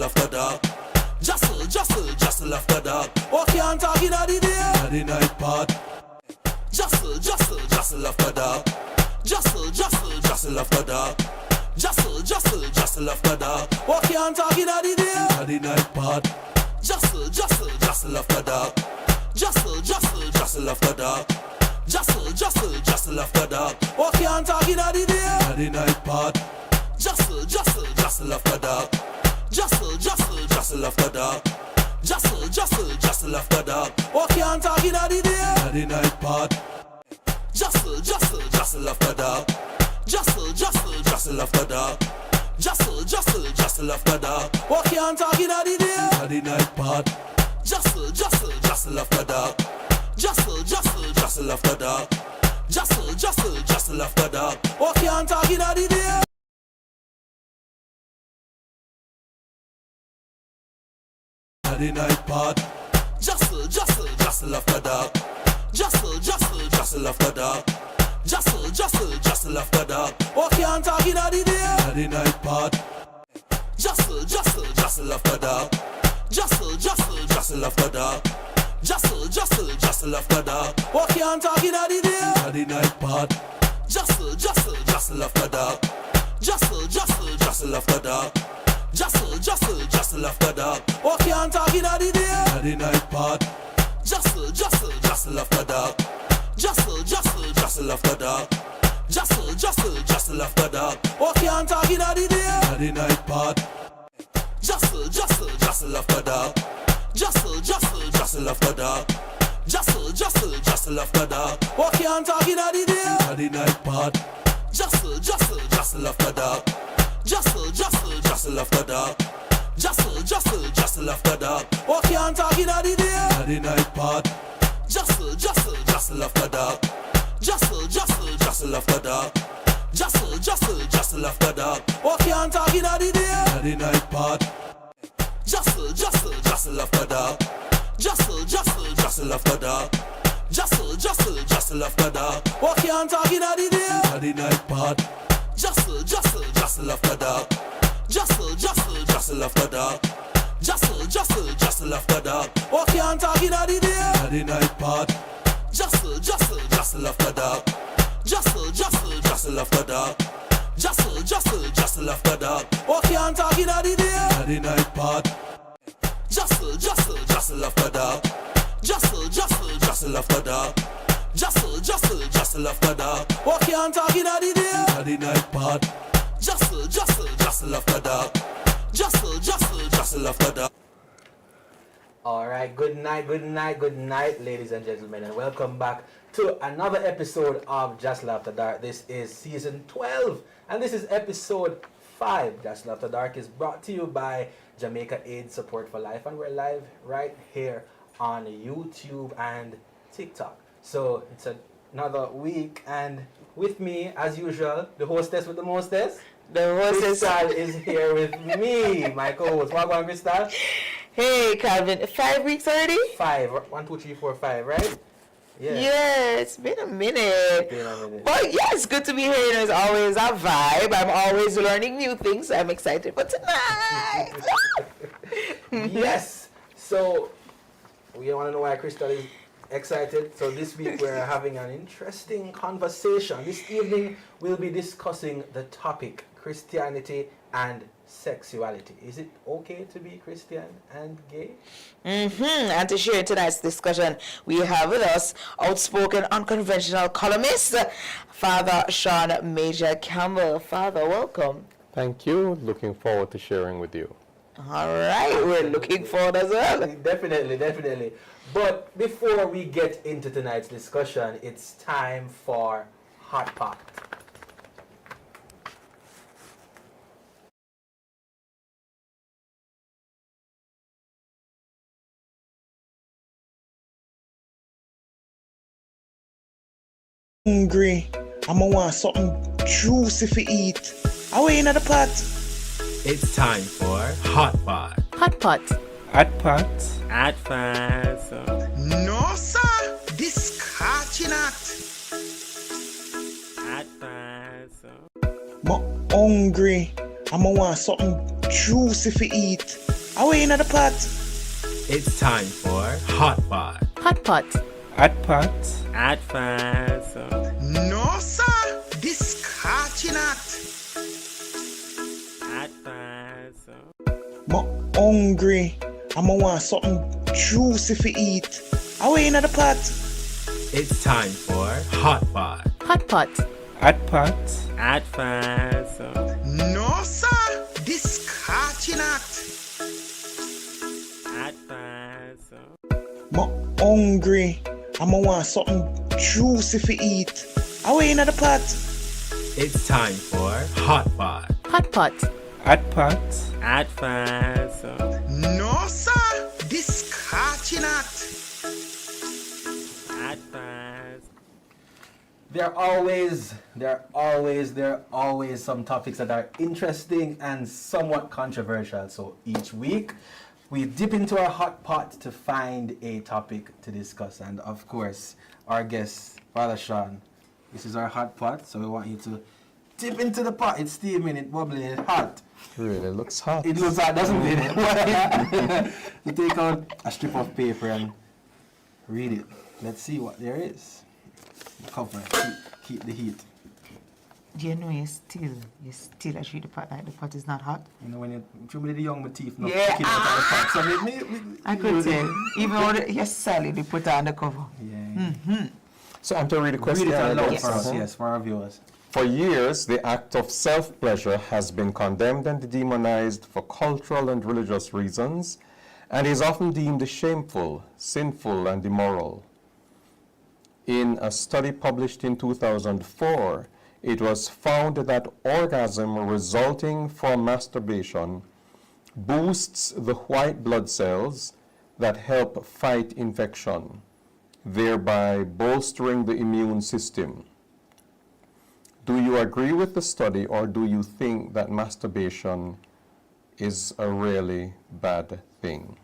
JASL after dark. JASL after dark. Oh, can't talk in the day. At the night part. JASL after dark. JASL after dark. JASL after dark. Oh, can't talk in the day. At the night part. JASL after dark. JASL after dark. JASL after dark. Oh, can't talk in the day. At the night part. JASL after dark. JASL after dark. JASL after dark. Oh, can't talk in the day. At the night part. JASL after dark. JASL after dark. JASL after dark. Oh, can't talk in the day. At the night part. JASL after dark. JASL after dark. JASL after dark. Oh, can't talk in the day. At the night part. JASL after dark. JASL after dark. JASL after dark. Oh, can't talk in the day. At the night part. JASL after dark. JASL after dark. JASL after dark. Oh, can't talk in the day. At the night part. JASL after dark. JASL after dark. JASL after dark. Oh, can't talk in the day. At the night part. JASL after dark. JASL after dark. JASL after dark. Oh, can't talk in the day. At the night part. JASL after dark. JASL after dark. JASL after dark. Oh, can't talk in the day. At the night part. JASL after dark. JASL after dark. JASL after dark. Oh, can't talk in the day. At the night part. JASL after dark. JASL after dark. JASL after dark. Oh, can't talk in the day. At the night part. JASL after dark. JASL after dark. JASL after dark. Oh, can't talk in the day. At the night part. JASL after dark. JASL after dark. JASL after dark. Oh, can't talk in the day. At the night part. JASL after dark. JASL after dark. JASL after dark. Oh, can't talk in the day. At the night part. JASL after dark. JASL after dark. JASL after dark. Oh, can't talk in the day. At the night part. JASL after dark. JASL after dark. Alright, good night, ladies and gentlemen, and welcome back to another episode of JASL After Dark. This is season 12, and this is episode 5. JASL After Dark is brought to you by Jamaica AIDS Support for Life, and we're live right here on YouTube and TikTok. So it's another week, and with me, as usual, the hostess with the mostest. The hostess Crystal is here with me, my co-host. What about Crystal? Hey, Calvin. 5 weeks already? 5. 1, 2, 3, 4, 5, right? Yeah, it's been a minute. But yeah, it's good to be here. You know, it's always a vibe. I'm always learning new things. I'm excited for tonight. Yes. So, we want to know why Crystal is excited. So this week we're having an interesting conversation. This evening we'll be discussing the topic Christianity and sexuality. Is it okay to be Christian and gay? And to share tonight's discussion, we have with us outspoken, unconventional columnist, Father Sean Major-Campbell. Father, welcome. Thank you. Looking forward to sharing with you. All right, we're looking forward as well. Definitely. But before we get into tonight's discussion, it's time for Hot Pot. Hungry. I'ma want something juicy to eat. Away in the pot. It's time for Hot Pot. Hot Pot. Hot Pot. Hot Pot. No, sir. This catching at. Hot Pot. I'm hungry. I'ma want something juicy for eat. Away in the pot. It's time for Hot Pot. Hot pot. Hot Pot. Advance. No, sir. This catching at. Advance. I'm hungry. I'm want something juicy for eat. Away in the pot. It's time for Hot Pot. Hot pot. Hot Pot. Advance. No, sir. This catching at. Advance. I'm hungry. I'm want something juicy for eat. Away in the pot. It's time for Hot Pot. Hot pot. Hot Pot. Advance. No, sir. This catching at. Advance. There are always some topics that are interesting and somewhat controversial. So each week we dip into our hot pot to find a topic to discuss. And of course, our guest, Father Sean, this is our hot pot. So we want you to dip into the pot. It's steaming, it's bubbling, it's hot. Really looks hot. It looks hot, doesn't it? You take out a strip of paper and read it. Let's see what there is. Cover, keep the heat. Do you know you still actually the pot like the pot is not hot? You know when you trouble the young with teeth, no Yeah. picking out of the pot. So I could tell. Even though you solidly put on the cover. yeah. So I'm to read the Read question. it aloud Yes. for us, yes, for our viewers. For years, the act of self-pleasure has been condemned and demonized for cultural and religious reasons, and is often deemed shameful, sinful, and immoral. In a study published in 2004, it was found that orgasm resulting from masturbation boosts the white blood cells that help fight infection, thereby bolstering the immune system. Do you agree with the study, or do you think that masturbation is a really bad thing?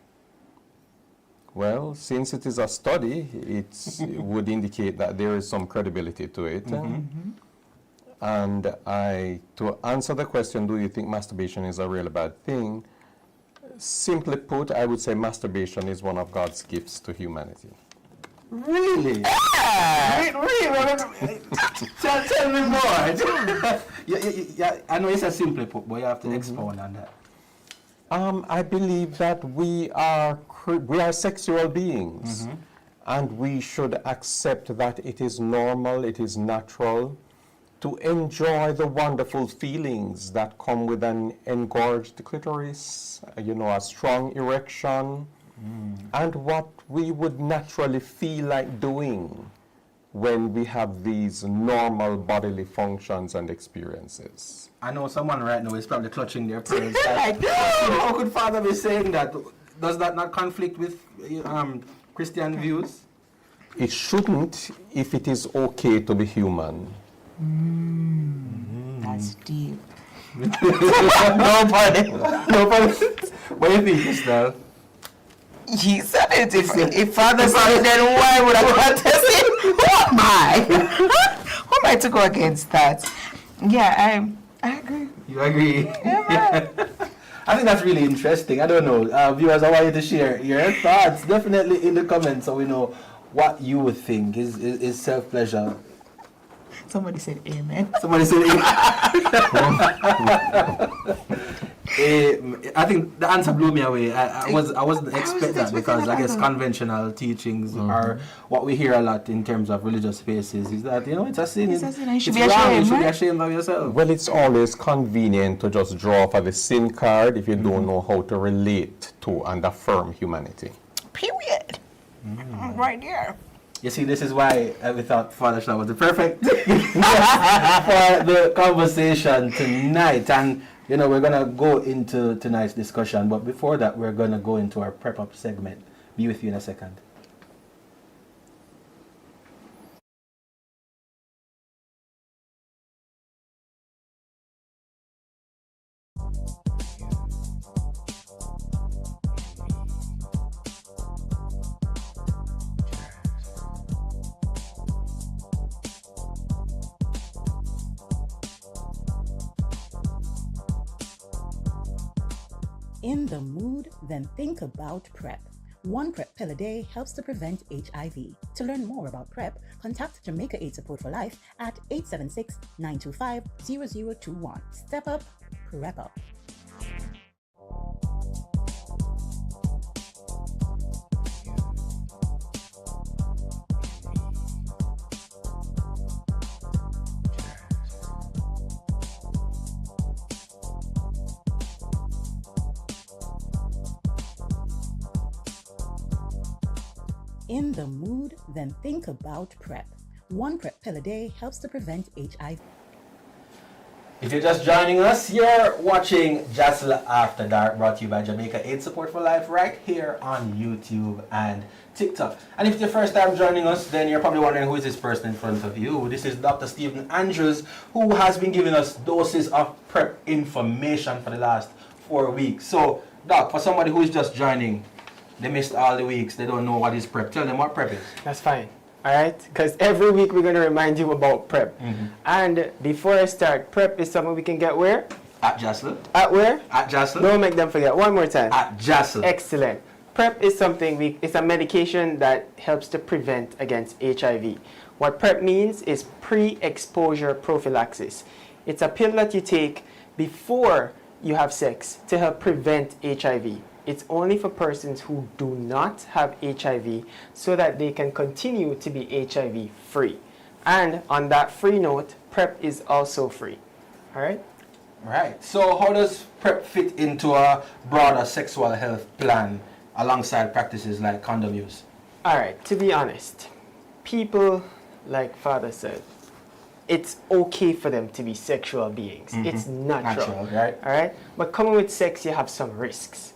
Well, since it is a study, it would indicate that there is some credibility to it. And to answer the question, do you think masturbation is a really bad thing? Simply put, I would say masturbation is one of God's gifts to humanity. Really? Really? Tell me more. Yeah, I know it's a simple put, but you have to expound on that. I believe that we are sexual beings, and we should accept that it is normal, it is natural to enjoy the wonderful feelings that come with an engorged clitoris, a strong erection, and what we would naturally feel like doing when we have these normal bodily functions and experiences. I know someone right now is probably clutching their pearls. Like, how could Father be saying that? Does that not conflict with Christian views? It shouldn't if it is okay to be human. That's deep. Nobody. What do you think, Crystal? He said it. If Father said it, then why would I contest it? Who am I? Who am I to go against that? Yeah, I agree. You agree? Yeah, I think that's really interesting. I don't know. Viewers, I want you to share your thoughts definitely in the comments so we know what you would think. Is self-pleasure? Somebody said amen. Somebody said I think the answer blew me away. I wasn't expecting that because I guess conventional teachings are what we hear a lot in terms of religious spaces. Is that it's a sin. It's a sin. You should It's be wrong. You ashamed, should be right? ashamed of yourself. Well, it's always convenient to just draw for the sin card if you don't know how to relate to and affirm humanity. Period. Right there. You see, this is why we thought Father Shaw was the perfect for the conversation tonight. And, we're going to go into tonight's discussion. But before that, we're going to go into our prep-up segment. Be with you in a second. In the mood? Then think about PrEP. One PrEP pill a day helps to prevent HIV. To learn more about PrEP, contact Jamaica AIDS Support for Life at 876-925-0021. Step up, PrEP up. In the mood? Then think about PrEP. One PrEP pill a day helps to prevent HIV. If you're just joining us, you're watching JASL After Dark, brought to you by Jamaica AIDS Support for Life, right here on YouTube and TikTok. And if it's your first time joining us, then you're probably wondering who is this person in front of you. This is Dr. Stephen Andrews, who has been giving us doses of PrEP information for the last 4 weeks. So, Doc, for somebody who is just joining, they missed all the weeks, they don't know what is PrEP. Tell them what PrEP is. That's fine. All right? Because every week we're going to remind you about PrEP. And before I start, PrEP is something we can get where? At JASL. At where? At JASL. Don't make them forget. One more time. At JASL. Excellent. PrEP is something, it's a medication that helps to prevent against HIV. What PrEP means is pre-exposure prophylaxis. It's a pill that you take before you have sex to help prevent HIV. It's only for persons who do not have HIV so that they can continue to be HIV free. And on that free note, PrEP is also free. All right? Right. So how does PrEP fit into a broader sexual health plan alongside practices like condom use? All right. To be honest, people, like Father said, it's okay for them to be sexual beings. It's natural. Right? All right? But coming with sex, you have some risks.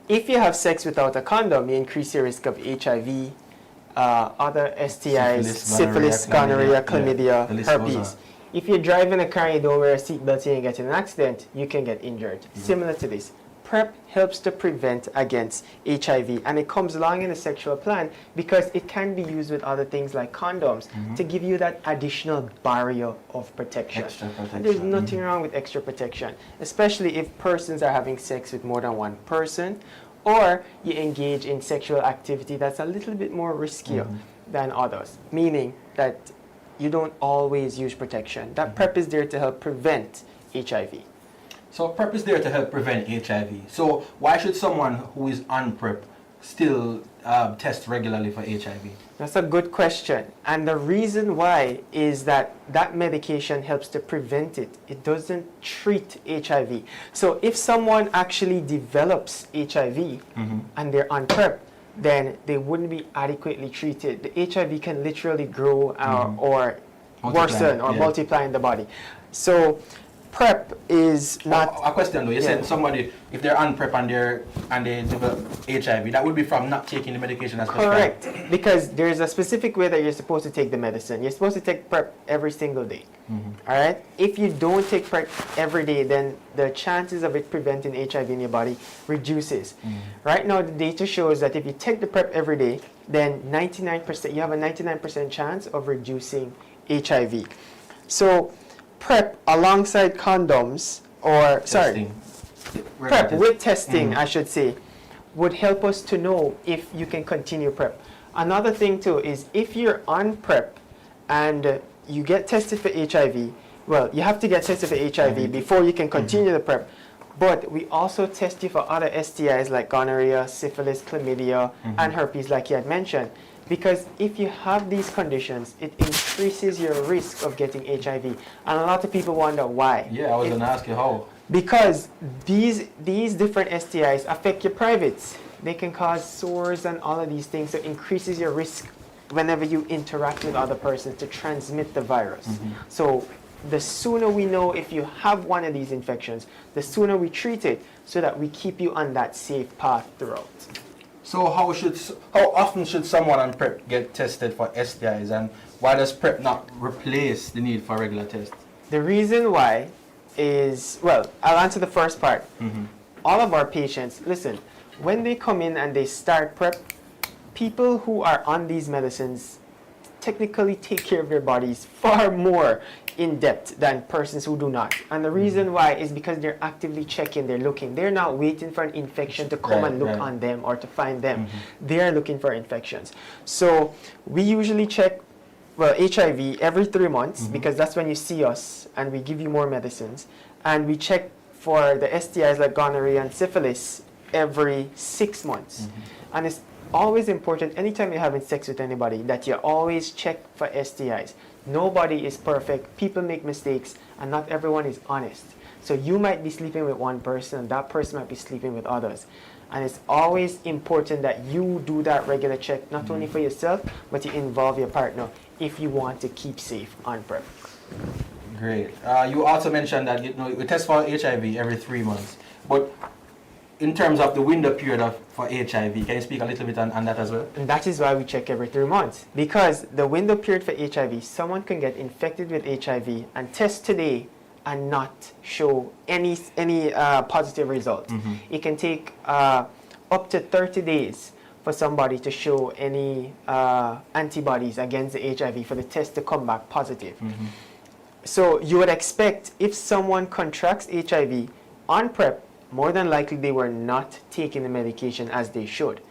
If you have sex without a condom, you increase your risk of HIV, other STIs, syphilis, gonorrhea, chlamydia, herpes. If you're driving a car and you don't wear a seatbelt and you get in an accident, you can get injured. Similar to this. PrEP helps to prevent against HIV, and it comes along in the sexual plan because it can be used with other things like condoms to give you that additional barrier of protection. Extra protection. And there's nothing wrong with extra protection, especially if persons are having sex with more than one person, or you engage in sexual activity that's a little bit more riskier than others, meaning that you don't always use protection. That PrEP is there to help prevent HIV. So PrEP is there to help prevent HIV. So why should someone who is on PrEP still test regularly for HIV? That's a good question. And the reason why is that that medication helps to prevent it. It doesn't treat HIV. So if someone actually develops HIV and they're on PrEP, then they wouldn't be adequately treated. The HIV can literally grow or worsen or multiply in the body. So PrEP is not... A question though, you said somebody, if they're on PrEP and they develop HIV, that would be from not taking the medication as prescribed. Correct, because there's a specific way that you're supposed to take the medicine. You're supposed to take PrEP every single day. All right? If you don't take PrEP every day, then the chances of it preventing HIV in your body reduces. Right now, the data shows that if you take the PrEP every day, then 99%, you have a 99% chance of reducing HIV. So PrEP alongside condoms, or PrEP with testing, I should say, would help us to know if you can continue PrEP. Another thing too is if you're on PrEP and you get tested for HIV, well, you have to get tested for HIV before you can continue the PrEP. But we also test you for other STIs like gonorrhea, syphilis, chlamydia, and herpes, like you had mentioned. Because if you have these conditions, it increases your risk of getting HIV. And a lot of people wonder why. Yeah, I was going to ask you how. Because these different STIs affect your privates. They can cause sores and all of these things. So it increases your risk whenever you interact with other persons to transmit the virus. So the sooner we know if you have one of these infections, the sooner we treat it so that we keep you on that safe path throughout. So how often should someone on PrEP get tested for STIs, and why does PrEP not replace the need for regular tests? The reason why is, well, I'll answer the first part. All of our patients, listen, when they come in and they start PrEP, people who are on these medicines technically take care of their bodies far more in depth than persons who do not. And the reason why is because they're actively checking, they're looking. They're not waiting for an infection to come and look on them or to find them. They're looking for infections. So we usually check, well, HIV every 3 months because that's when you see us and we give you more medicines. And we check for the STIs like gonorrhea and syphilis every 6 months. And it's always important anytime you're having sex with anybody that you always check for STIs. Nobody is perfect. People make mistakes and not everyone is honest. So you might be sleeping with one person and that person might be sleeping with others. And it's always important that you do that regular check, not only for yourself, but you involve your partner if you want to keep safe on PrEP. Great. You also mentioned that we test for HIV every 3 months. But in terms of the window period for HIV, can you speak a little bit on that as well? And that is why we check every 3 months. Because the window period for HIV, someone can get infected with HIV and test today and not show any positive result. It can take up to 30 days for somebody to show any antibodies against the HIV for the test to come back positive. So you would expect if someone contracts HIV on PrEP, more than likely they were not taking the medication as they should.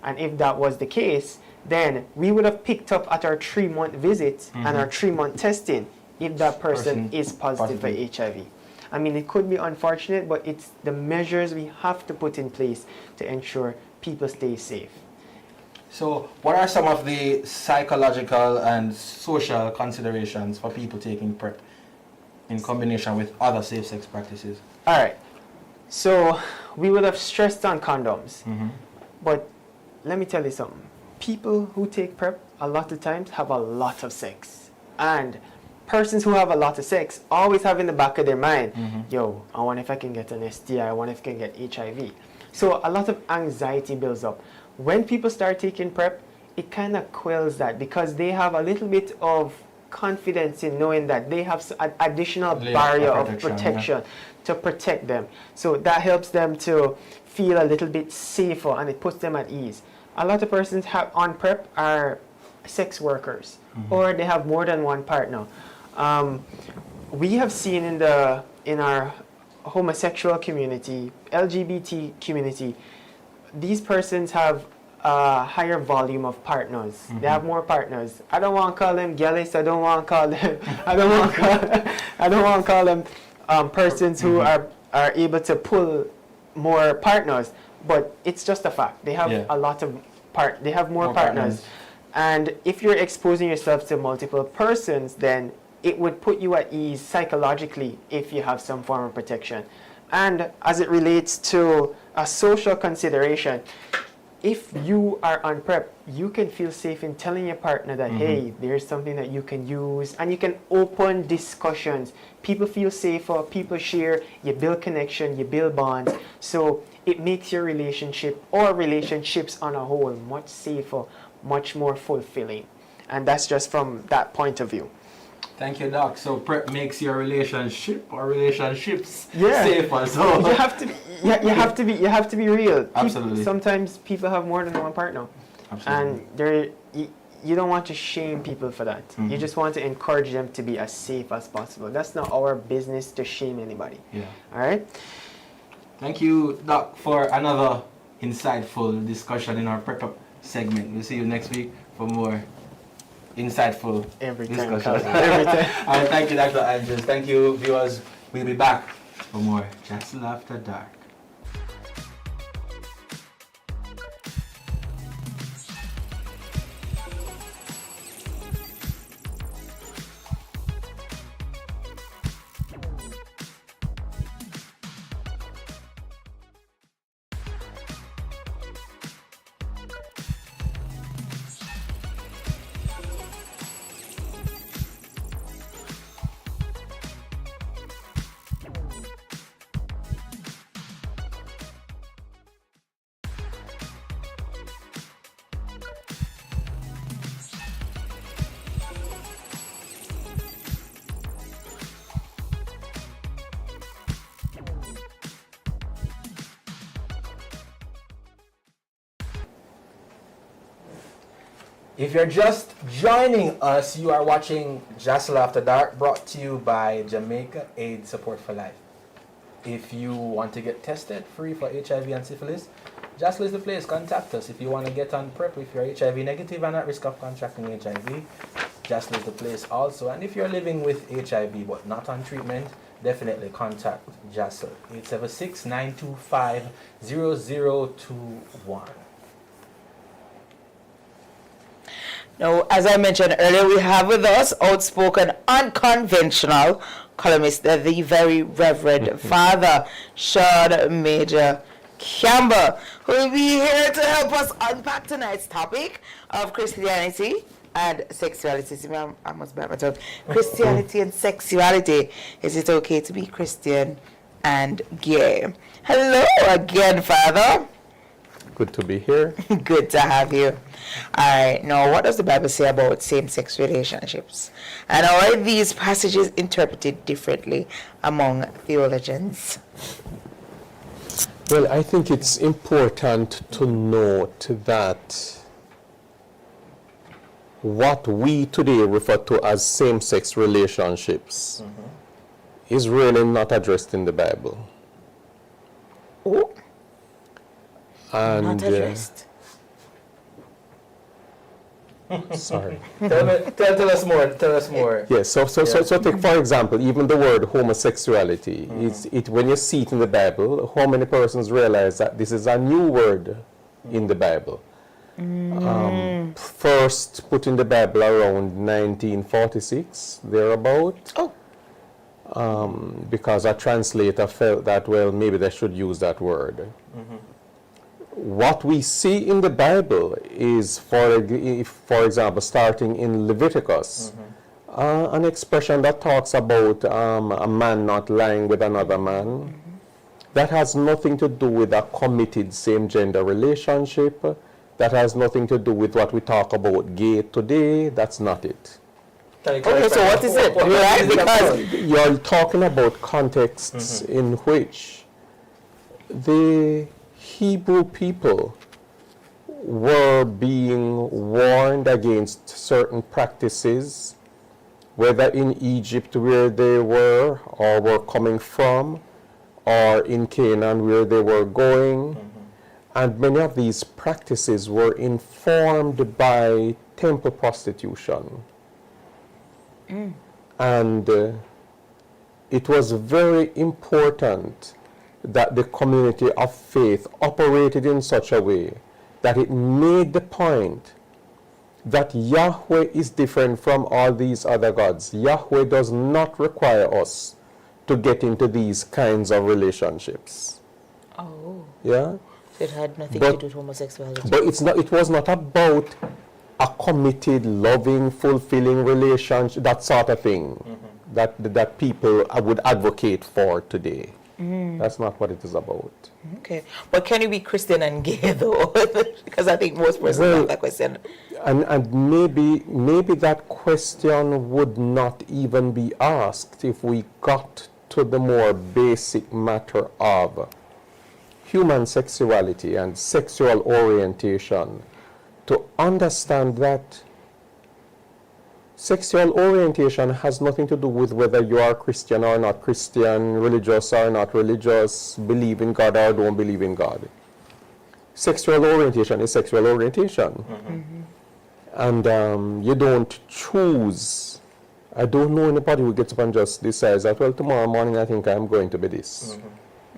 And if that was the case, then we would have picked up at our 3-month visit and our 3-month testing if that person is positive for HIV. I mean, it could be unfortunate, but it's the measures we have to put in place to ensure people stay safe. So what are some of the psychological and social considerations for people taking PrEP in combination with other safe sex practices? All right. So we would have stressed on condoms. But let me tell you something. People who take PrEP a lot of times have a lot of sex. And persons who have a lot of sex always have in the back of their mind, yo, I wonder if I can get an STI, I wonder if I can get HIV. So a lot of anxiety builds up. When people start taking PrEP, it kind of quells that because they have a little bit of confidence in knowing that they have an additional barrier of protection to protect them. So that helps them to feel a little bit safer and it puts them at ease. A lot of persons on PrEP are sex workers or they have more than one partner. We have seen in our homosexual community, LGBT community, these persons have a higher volume of partners. They have more partners. I don't want to call them gallus. I don't want to call them. I don't want to call them persons who are able to pull more partners. But it's just a fact. They have a lot of They have more partners. And if you're exposing yourself to multiple persons, then it would put you at ease psychologically if you have some form of protection. And as it relates to a social consideration, if you are on PrEP, you can feel safe in telling your partner that, hey, there's something that you can use, and you can open discussions. People feel safer, people share, you build connection, you build bonds. So it makes your relationship or relationships on a whole much safer, much more fulfilling. And that's just from that point of view. Thank you, Doc. So PrEP makes your relationship or relationships safer. So you have to be real. Absolutely. Sometimes people have more than one partner. Absolutely. And you don't want to shame people for that. You just want to encourage them to be as safe as possible. That's not our business to shame anybody. Yeah. All right? Thank you, Doc, for another insightful discussion in our PrEP segment. We'll see you next week for more insightful discussion. Every time. All right, thank you, Dr. Andrews. Thank you, viewers. We'll be back for more JASL After Dark. If you're just joining us, you are watching JASL After Dark, brought to you by Jamaica AIDS Support for Life. If you want to get tested free for HIV and syphilis, JASL is the place. Contact us. If you want to get on PrEP, if you're HIV negative and at risk of contracting HIV, JASL is the place also. And if you're living with HIV but not on treatment, definitely contact JASL. 876-925-0021. Now, as I mentioned earlier, we have with us outspoken, unconventional columnist, the very Reverend Father Sean Major-Campbell, who will be here to help us unpack tonight's topic of Christianity and sexuality. See, I must bear my tongue. Christianity and sexuality. Is it okay to be Christian and gay? Hello again, Father. Good to be here. Good to have you. All right, now what does the Bible say about same-sex relationships? And how are these passages interpreted differently among theologians? Well, I think it's important to note that what we today refer to as same-sex relationships is really not addressed in the Bible. Oh, And, not addressed. Sorry. Tell us more. Tell us more. Yes, so take for example, even the word homosexuality, when you see it in the Bible, how many persons realize that this is a new word in the Bible? First put in the Bible around 1946, thereabout. Oh. Because a translator felt that, well, maybe they should use that word. What we see in the Bible is, for example, starting in Leviticus, an expression that talks about a man not lying with another man. That has nothing to do with a committed same-gender relationship. That has nothing to do with what we talk about gay today. That's not it. Okay, so what is it? Right? Because you're talking about contexts in which the Hebrew people were being warned against certain practices, whether in Egypt where they were or were coming from, or in Canaan where they were going. And many of these practices were informed by temple prostitution. And it was very important that the community of faith operated in such a way that it made the point that Yahweh is different from all these other gods. Yahweh does not require us to get into these kinds of relationships. Oh. Yeah? It had nothing to do with homosexuality. But it was not about a committed, loving, fulfilling relationship, that sort of thing that people would advocate for today. That's not what it is about. Okay. But can you be Christian and gay, though? Because I think most persons have that question. And maybe that question would not even be asked if we got to the more basic matter of human sexuality and sexual orientation, to understand that sexual orientation has nothing to do with whether you are Christian or not Christian, religious or not religious, believe in God or don't believe in God. Sexual orientation is sexual orientation. And you don't choose. I don't know anybody who gets up and just decides that, well, tomorrow morning I think I'm going to be this.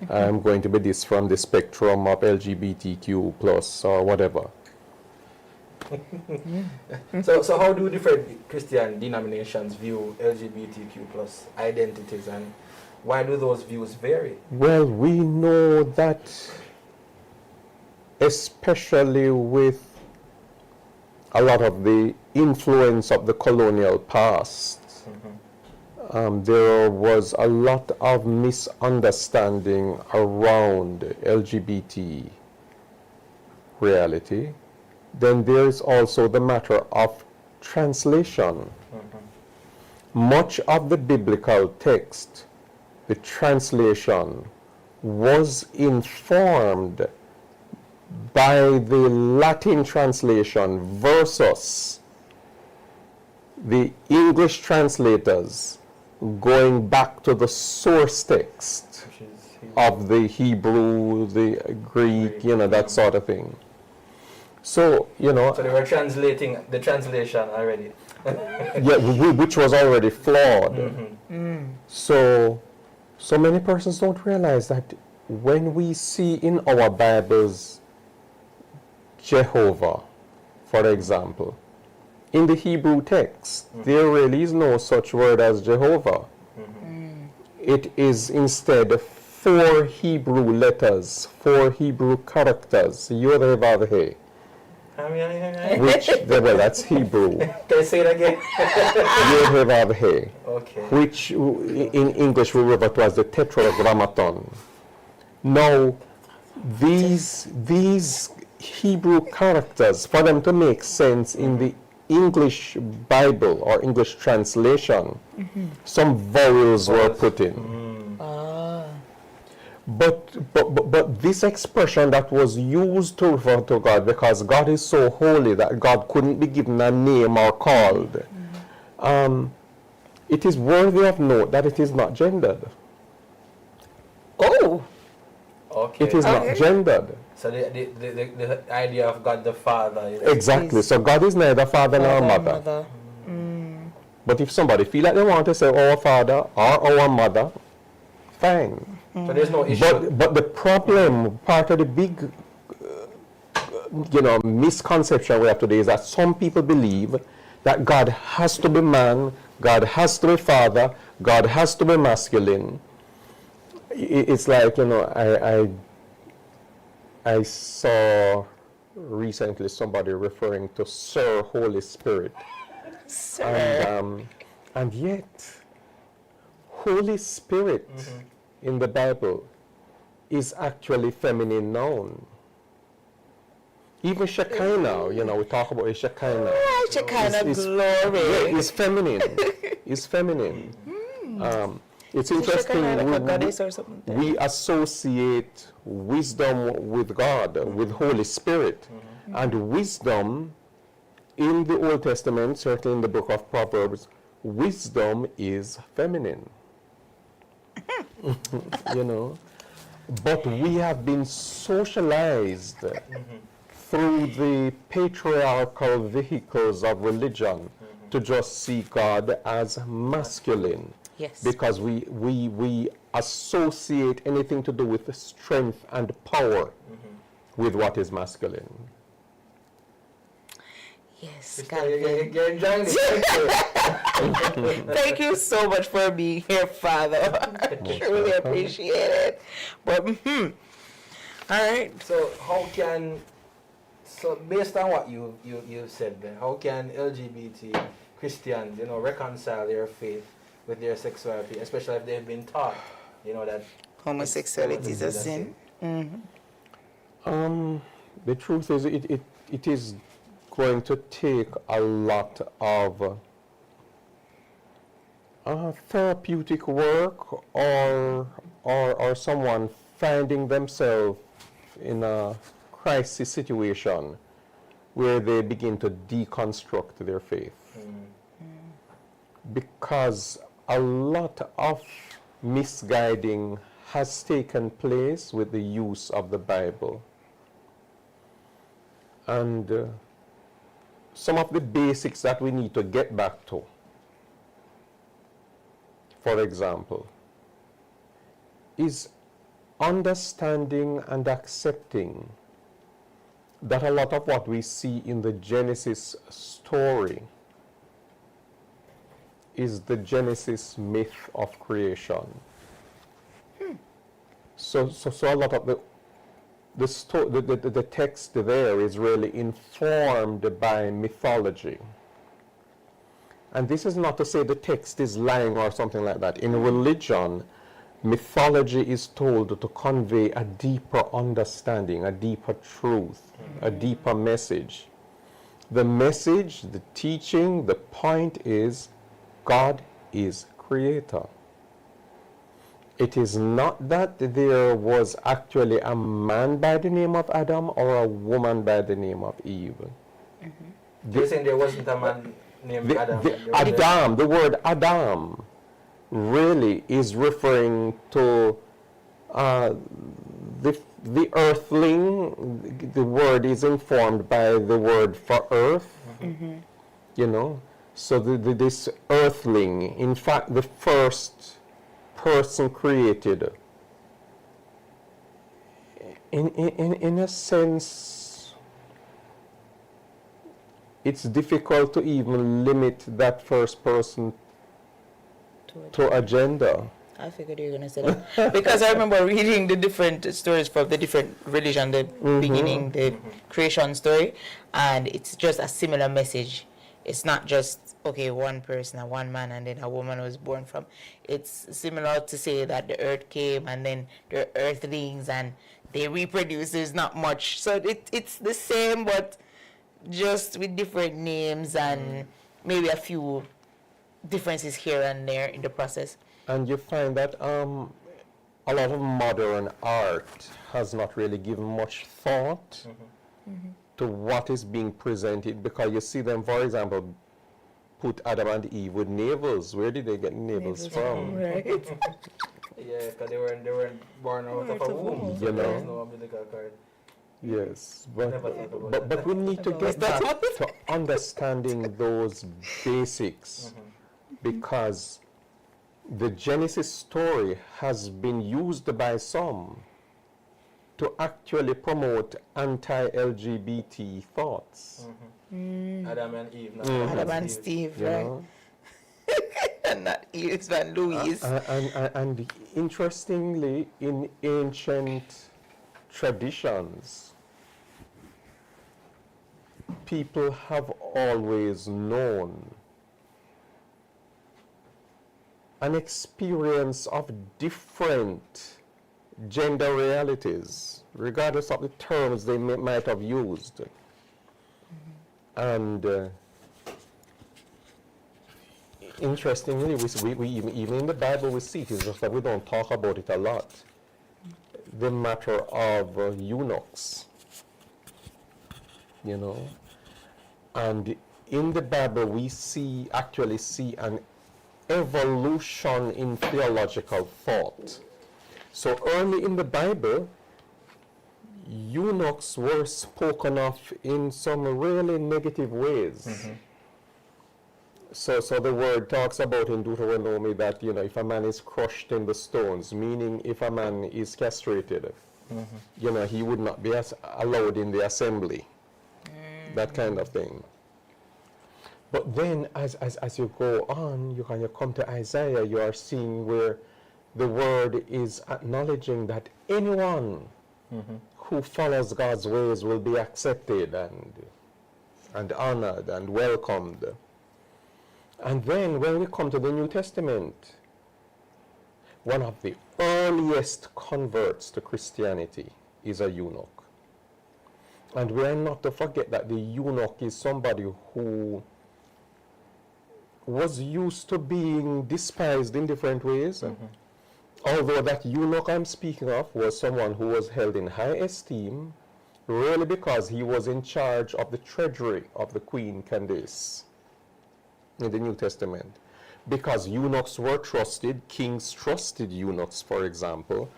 I'm going to be this from the spectrum of LGBTQ plus or whatever. So how do different Christian denominations view LGBTQ plus identities, and why do those views vary? Well, we know that especially with a lot of the influence of the colonial past, there was a lot of misunderstanding around LGBT reality. Then there's also the matter of translation. Much of the biblical text, the translation, was informed by the Latin translation versus the English translators going back to the source text Which is of the Hebrew, the Greek, that sort of thing. So, So they were translating the translation already. yeah, which was already flawed. So many persons don't realize that when we see in our Bibles Jehovah, for example, in the Hebrew text, there really is no such word as Jehovah. It is instead 4 Hebrew letters, 4 Hebrew characters, Yod He Vav He, which, well, that's Hebrew. Can you say it again? Yod He Vav He, Okay. which in English we refer to as the Tetragrammaton. Now, these Hebrew characters, for them to make sense in the English Bible or English translation, some vowels were put in. But this expression that was used to refer to God, because God is so holy that God couldn't be given a name or called, it is worthy of note that it is not gendered. Oh, Okay. It is not gendered. So the idea of God the Father is Exactly. So God is neither father nor mother. But if somebody feel like they want to say our father or our mother, fine. so there's no issue. But the problem, part of the big, misconception we have today is that some people believe that God has to be man, God has to be father, God has to be masculine. It's like, I saw recently somebody referring to Sir Holy Spirit. And yet, Holy Spirit in the Bible is actually feminine noun. Even Shekinah, we talk about Shekinah. Shekinah glory. Yeah, it's feminine. It's feminine. It's interesting. Like a goddess or something. We associate wisdom with God, with Holy Spirit. And wisdom in the Old Testament, certainly in the book of Proverbs, wisdom is feminine. But we have been socialized through the patriarchal vehicles of religion to just see God as masculine. Yes. Because we associate anything to do with strength and power with what is masculine. Yes, You're enjoying it. Thank you so much for being here, Father. I truly appreciate it. But, all right. So based on what you said then, how can LGBT Christians, reconcile their faith with their sexuality, especially if they've been taught, that Homosexuality is a sin. The truth is, it is going to take a lot of therapeutic work or someone finding themselves in a crisis situation where they begin to deconstruct their faith. Because a lot of misguiding has taken place with the use of the Bible. And some of the basics that we need to get back to, for example, is understanding and accepting that a lot of what we see in the Genesis story is the Genesis myth of creation. So a lot of the text there is really informed by mythology. And this is not to say the text is lying or something like that. In religion, mythology is told to convey a deeper understanding, a deeper truth, a deeper message. The message, the teaching, the point is God is creator. it is not that there was actually a man by the name of Adam or a woman by the name of Eve. You're saying there wasn't a man named Adam? The word Adam really is referring to the earthling. The word is informed by the word for earth, you know. So this earthling, in fact, the first person created, in a sense, it's difficult to even limit that first person to a gender. I figured you were going to say that. Because I remember reading the different stories from the different religion, the beginning, the creation story, and it's just a similar message. It's not just, okay, one person, one man, and then a woman was born from. It's similar to say that the earth came, and then the earthlings, and they reproduce. There's not much. So it's the same, but just with different names and maybe a few differences here and there in the process. And you find that a lot of modern art has not really given much thought to what is being presented, because you see them, for example, put Adam and Eve with navels. Where did they get navels from? Right. Yeah, because they weren't born out of a womb. You know? There's no umbilical cord. Yes, Never thought about but that. we need to get back to understanding those basics, because the Genesis story has been used by some to actually promote anti-LGBT thoughts. Adam and Eve. Adam and Steve, You right? know? And not Eve and Louise. And interestingly, in ancient traditions, people have always known an experience of different gender realities, regardless of the terms they might have used. And interestingly, we even in the Bible we see it, it's just that we don't talk about it a lot. The matter of eunuchs, you know. And in the Bible we actually see an evolution in theological thought. So early in the Bible, eunuchs were spoken of in some really negative ways. So the word talks about in Deuteronomy that, you know, if a man is crushed in the stones, meaning if a man is castrated, you know, he would not be allowed in the assembly, that kind of thing. But then as you go on, you come to Isaiah, you are seeing where the word is acknowledging that anyone who follows God's ways will be accepted and honored and welcomed. And then when we come to the New Testament, one of the earliest converts to Christianity is a eunuch. And we are not to forget that the eunuch is somebody who was used to being despised in different ways. Although that eunuch I'm speaking of was someone who was held in high esteem, really because he was in charge of the treasury of the Queen Candace in the New Testament. Because eunuchs were trusted, kings trusted eunuchs, for example,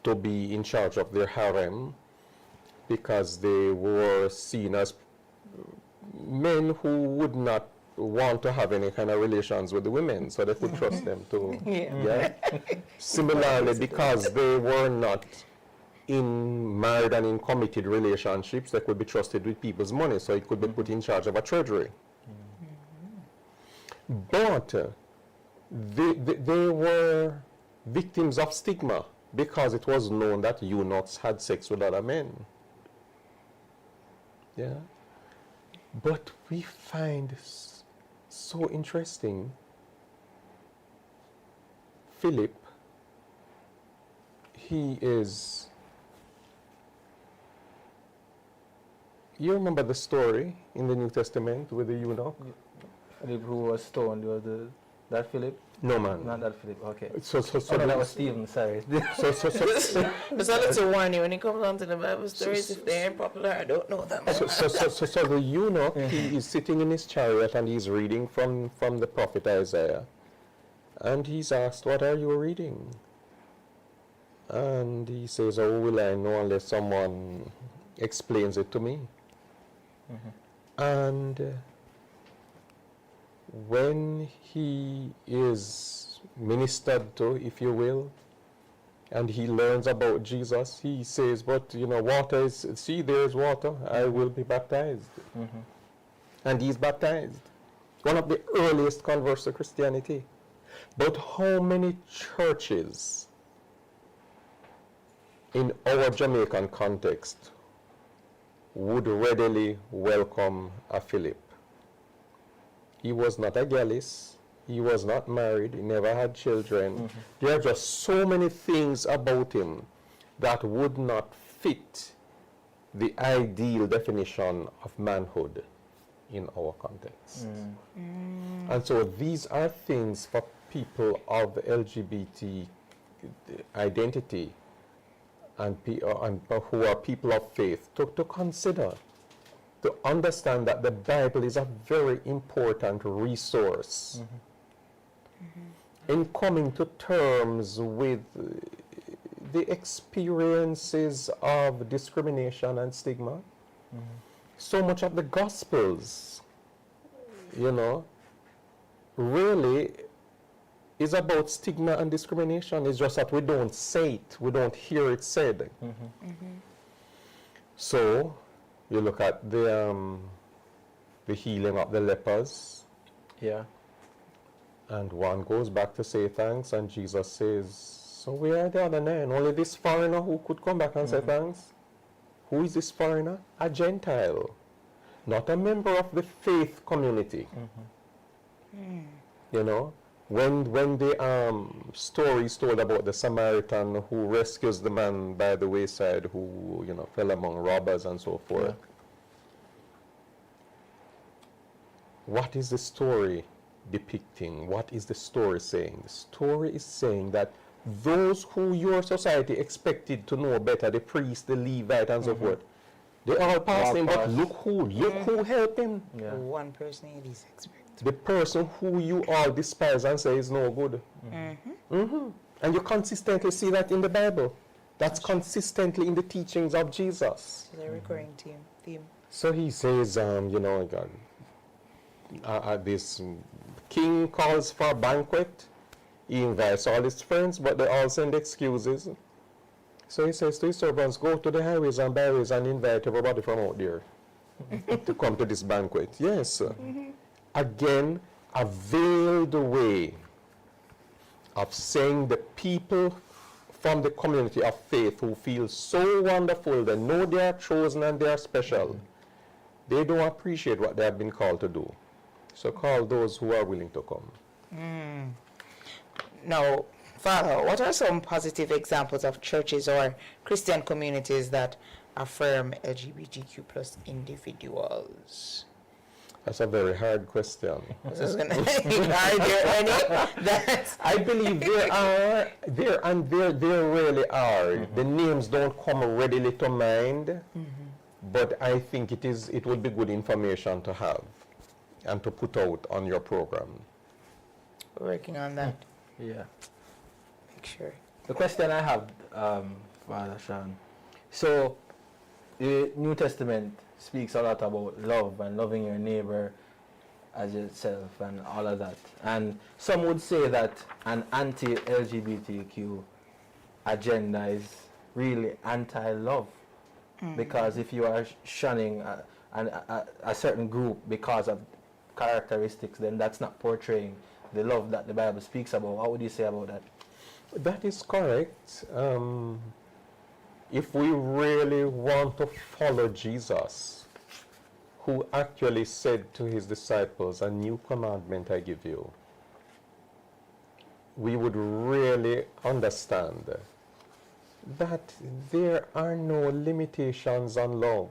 to be in charge of their harem, because they were seen as men who would not want to have any kind of relations with the women, so they could trust them to. Similarly, because they were not in married and in committed relationships, they could be trusted with people's money, so it could be put in charge of a treasury. But they were victims of stigma, because it was known that eunuchs had sex with other men. Yeah. But we find so interesting, Philip, he is, you remember the story in the New Testament with the eunuch? Philip who was stoned was That Philip? No, man. Not that Philip. Okay. So Oh, no, that was Stephen. Sorry. so But I like to warn you when it comes down to the Bible stories, if they ain't popular, I don't know them. so the eunuch, he is sitting in his chariot and he's reading from the prophet Isaiah. And he's asked, what are you reading? And he says, oh, will I know unless someone explains it to me? And when he is ministered to, if you will, and he learns about Jesus, he says, but water is, see, there's water, I will be baptized. And he's baptized. One of the earliest converts to Christianity. But how many churches in our Jamaican context would readily welcome a Philip? He was not a gallus. He was not married. He never had children. There are just so many things about him that would not fit the ideal definition of manhood in our context. And so these are things for people of LGBT identity and who are people of faith to consider, to understand that the Bible is a very important resource in coming to terms with the experiences of discrimination and stigma. So much of the Gospels, really is about stigma and discrimination. It's just that we don't say it, we don't hear it said. So you look at the healing of the lepers. Yeah. And one goes back to say thanks, and Jesus says, so where are the other nine? Only this foreigner who could come back and say thanks? Who is this foreigner? A Gentile, not a member of the faith community. When the story is told about the Samaritan who rescues the man by the wayside who, fell among robbers and so forth. What is the story depicting? What is the story saying? The story is saying that those who your society expected to know better, the priest, the Levite, and so forth, they all passed him, but look who helped him. One person in these experts. The person who you all despise and say is no good. And you consistently see that in the Bible. That's consistently in the teachings of Jesus. It's a recurring theme. So he says, this king calls for a banquet. He invites all his friends, but they all send excuses. So he says to his servants, go to the highways and byways and invite everybody from out there to come to this banquet. Yes. Again, a veiled way of saying the people from the community of faith who feel so wonderful, they know they are chosen and they are special. They don't appreciate what they have been called to do. So call those who are willing to come. Now, Father, what are some positive examples of churches or Christian communities that affirm LGBTQ plus individuals? That's a very hard question. Are there any? I believe there really are. The names don't come readily to mind, but I think it would be good information to have and to put out on your program. We're working on that. Yeah. Make sure. The question I have, Father Sean, so the New Testament speaks a lot about love and loving your neighbor as yourself and all of that. And some would say that an anti-LGBTQ agenda is really anti-love. Because if you are shunning a certain group because of characteristics, then that's not portraying the love that the Bible speaks about. What would you say about that? That is correct. If we really want to follow Jesus, who actually said to his disciples, a new commandment I give you, we would really understand that there are no limitations on love.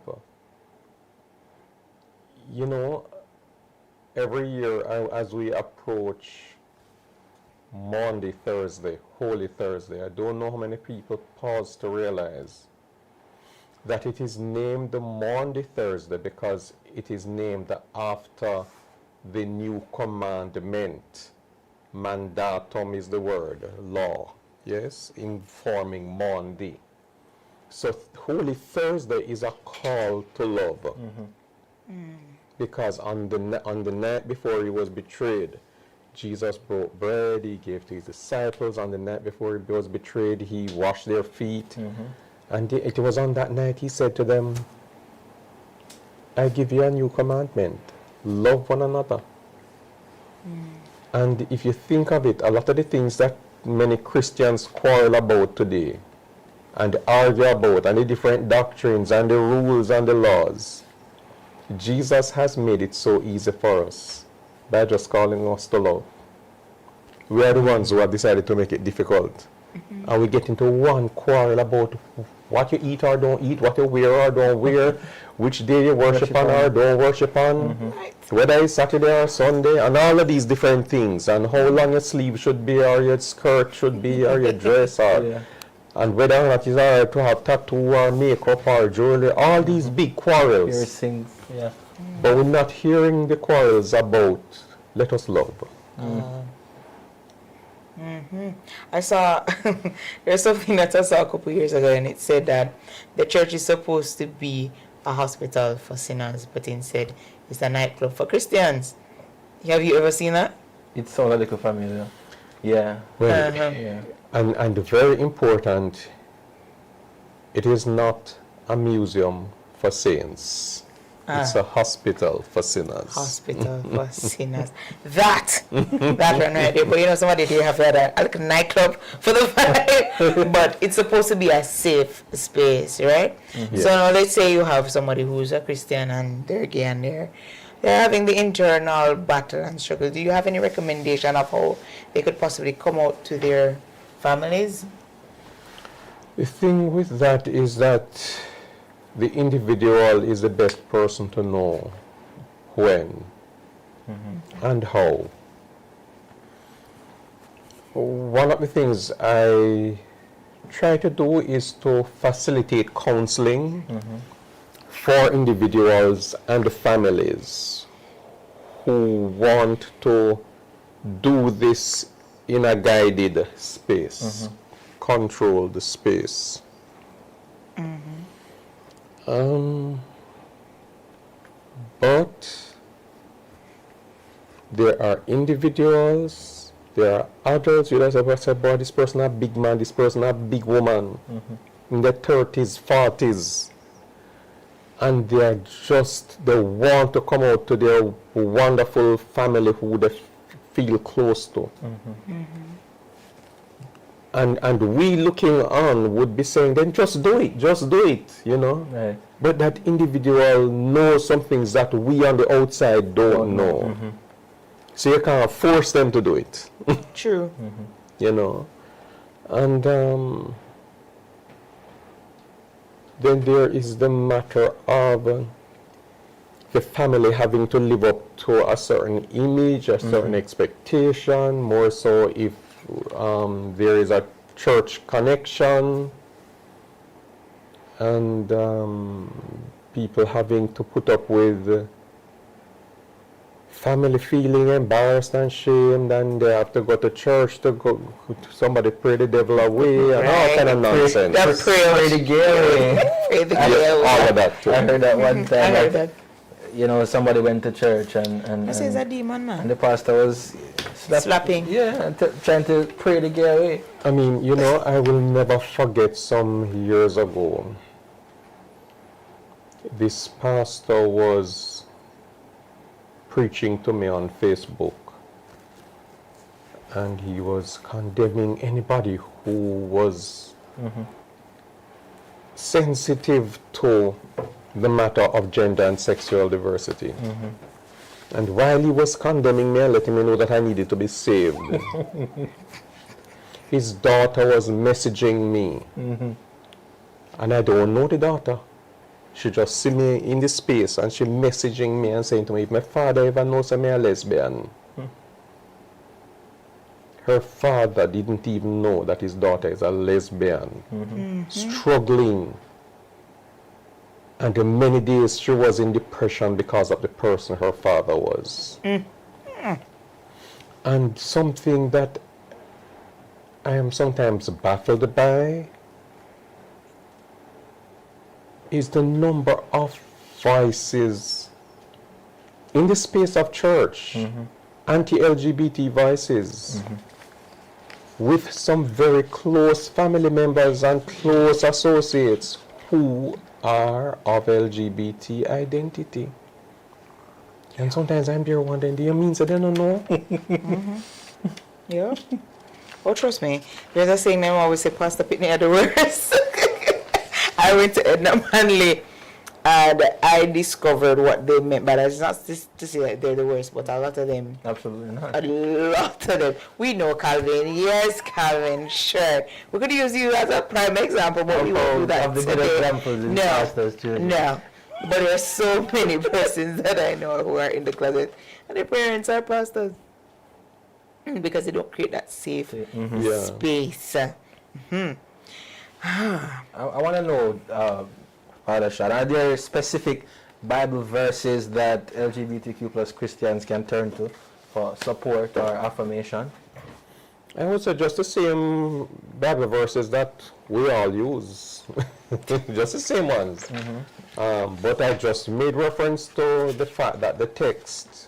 Every year as we approach Maundy Thursday, Holy Thursday. I don't know how many people pause to realize that it is named the Maundy Thursday because it is named after the new commandment. Mandatum is the word, law, yes, informing Maundy. So Holy Thursday is a call to love. Because on the night before he was betrayed, Jesus broke bread, he gave to his disciples. On the night before he was betrayed, he washed their feet. And it was on that night he said to them, I give you a new commandment, love one another. And if you think of it, a lot of the things that many Christians quarrel about today and argue about, and the different doctrines and the rules and the laws, Jesus has made it so easy for us by just calling us to love. We are the ones who have decided to make it difficult. And we get into one quarrel about what you eat or don't eat, what you wear or don't wear, which day you worship on or don't worship on, whether it's Saturday or Sunday, and all of these different things, and how long your sleeve should be, or your skirt should be, or your dress, or and whether or not it's all right to have tattoo or makeup or jewelry, all these big quarrels. Piercings, yeah. But we're not hearing the quarrels about let us love. I saw there's something that I saw a couple years ago, and it said that the church is supposed to be a hospital for sinners, but instead it's a nightclub for Christians. Have you ever seen that? It sounds a little familiar. Yeah. Well, Yeah. and very important, it is not a museum for saints. It's a hospital for sinners. Hospital for sinners. That one right there. But you know, somebody did have that like a nightclub for the vibe. But it's supposed to be a safe space, right? So now let's say you have somebody who's a Christian and they're gay and they're having the internal battle and struggle. Do you have any recommendation of how they could possibly come out to their families? The thing with that is that the individual is the best person to know when and how. One of the things I try to do is to facilitate counseling for individuals and families who want to do this in a guided space, controlled space. But there are individuals, there are adults, you guys ever say, boy, this person a big man, this person a big woman, in their 30s, 40s, and they want to come out to their wonderful family who they feel close to. And we looking on would be saying, then just do it, you know. Right. But that individual knows some things that we on the outside don't know. So you can't force them to do it. True. You know. And then there is the matter of the family having to live up to a certain image, a certain expectation, more so if there is a church connection, and people having to put up with family feeling embarrassed and shamed, and they have to go to church to go somebody pray the devil away and all kind of nonsense. Pray the gay. All of that too. I heard that one time. I heard that. You know, somebody went to church and This is a demon, man. and the pastor was Slapping. Yeah, trying to pray the gay away. I mean, you know, I will never forget some years ago. This pastor was preaching to me on Facebook, and he was condemning anybody who was sensitive to the matter of gender and sexual diversity. And while he was condemning me and letting me know that I needed to be saved, his daughter was messaging me. And I don't know the daughter. She just see me in the space and she messaging me and saying to me, if my father ever knows I'm a lesbian, her father didn't even know that his daughter is a lesbian, struggling. And in many days she was in depression because of the person her father was. And something that I am sometimes baffled by is the number of voices in the space of church, anti-LGBT voices, with some very close family members and close associates who are of LGBT identity. And sometimes I'm there wondering, do you mean so they don't know? Yeah. Oh, trust me. There's a saying them always say, Pastor Pitney are the worst. I went to Edna Manley and I discovered what they meant by that. It's not to say that they're the worst, but a lot of them. Absolutely not. A lot of them. We know Calvin. Yes, Calvin. Sure. We're going to use you as a prime example, but we won't do that Of the today. good examples in pastors' children. No. But there are so many persons that I know who are in the closet, and their parents are pastors. Because they don't create that safe space. I want to know, Father Sean, are there specific Bible verses that LGBTQ plus Christians can turn to for support or affirmation? I would say just the same Bible verses that we all use, just the same ones. But I just made reference to the fact that the text